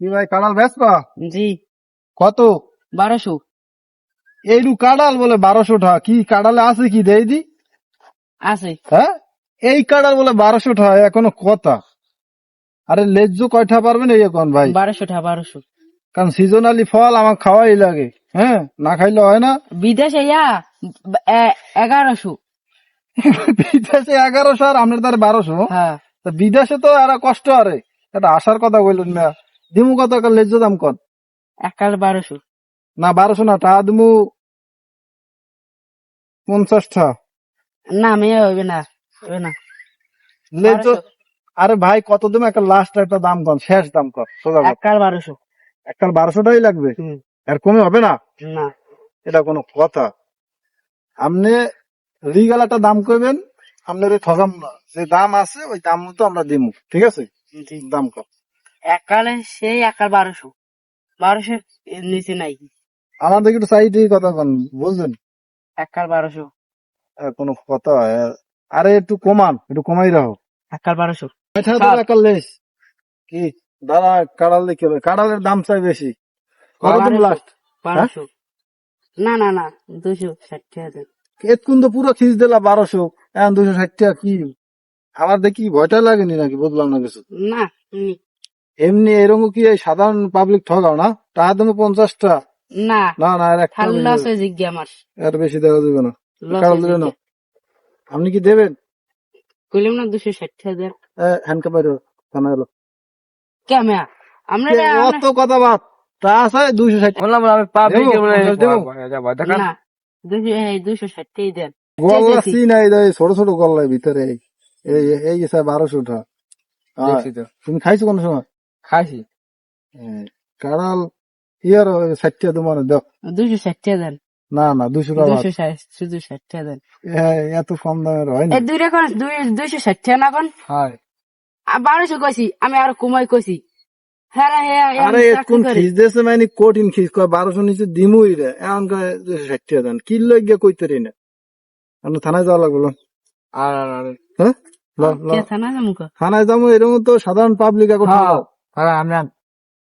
কি ভাই কাঁড়াল বেচবা? জি কত? 1200 এইটু কাঁড়াল বলে 1200 টাকা? কি কাঁড়ালে আছে কি দেই দি? আছে। হ্যাঁ, এই কাঁড়াল বলে 1200 টাকা? এখনো কথা? আরে লেজ্জ কয়টা পারবেন এই এখন ভাই? 1200 টাকা 1200। কারণ সিজনালি ফল আমার খাওয়াই লাগে, হ্যাঁ, না খাইলে হয় না। বিদেশে 1100। বিদেশে 1100 আর আপনার তার 1200? হ্যাঁ তা বিদেশে তো আর কষ্ট আরে, এটা আসার কথা বললেন না। দিমু কত একটা লেজ্জ দাম কর? একাল 1200। না 1200 না, টাকা দিমু 50 টাকা। না মেয়ে হইবে না, হইবে না। লেজ্জ 1200। আরে ভাই কত দিমু, একটা লাস্ট একটা দাম কর, শেষ দাম কর, সোজা কর। একাল 1200। একটা 1200 টাকাই লাগবে, হুম। আর কমে হবে না? না এটা কোনো কথা? আপনি লিগাল একটা দাম করবেন, আপনার ঠগাম না। যে দাম আছে ওই দাম মতো আমরা দিমু, ঠিক আছে? জি। দাম কর। একালে সেই একাল 1200। 1200 এর নিচে নাই। আমাদের একটু সাইড কথা কন, বুঝলেন? একাল 1200। কোনো কথা হয়? আরে একটু কমান, একটু কমাই রাখো। একাল 1200। এটা তো একটা লেস কি দাদা, কাঁড়াল দেখে হবে, কাঁড়ালের দাম চাই বেশি। কত দিন 1200। লাস্ট? 1200। না না না 260 টাকা দেন। এতক্ষণ তো পুরো খিচ দিলা 1200, এখন 260 টাকা? কি আমার দেখি ভয়টা লাগেনি নাকি, বুঝলাম না কিছু। না এমনি এরকম কি এই সাধারণ পাবলিক ঠগাও না? টাকা তুমি 50টা? না না না, আর একটা খাল লস হয়ে জিজ্ঞা আমার। এর বেশি দেওয়া যাবে না। লস কারণ হয়ে দিলে না, জিজ্ঞা আপনি কি দেবেন? কইলাম না 260 টাকা দেন। হ্যান্ডকা বাইরে থানা এলো। কেমন আমরা অত কথা বাদ, তা আছে 260। বললাম আমি পাবলিক দেবো, 50 দেবো? না 260 টাকাই দেন। গল্লা চিনাই দেয় ছোট ছোট গল্লার ভিতরে, এই গেছে 1200 টাকা। দেখছি তো, তুমি খাইছো কোন সময়? খাইছি। কাঁড়াল ইয়ার 60 টাকা তোমার দাও। 260 টাকা দেন। না না, 200 টাকা বাদ। 260 টাকা দেন। এত কম দামের হয় না। এই দুইটা কোন 260 টাকা না কোন? হয় 1200 কইছি আমি, আর কমাই কইছি। হ্যাঁ আরে কোন খিস দিয়েছে মানে কঠিন খিস, কয় 1200 নিচে দিমুই রে, এখন কয় 260 টাকা দেন। কি লইয়া কইতে রে না, আপনি থানায় যাওয়া লাগলো। আর আর আর হ্যাঁ, থানা যাবো। থানায় যাবো, এরকম তো সাধারণ পাবলিক এখন হ্যাঁ আমরা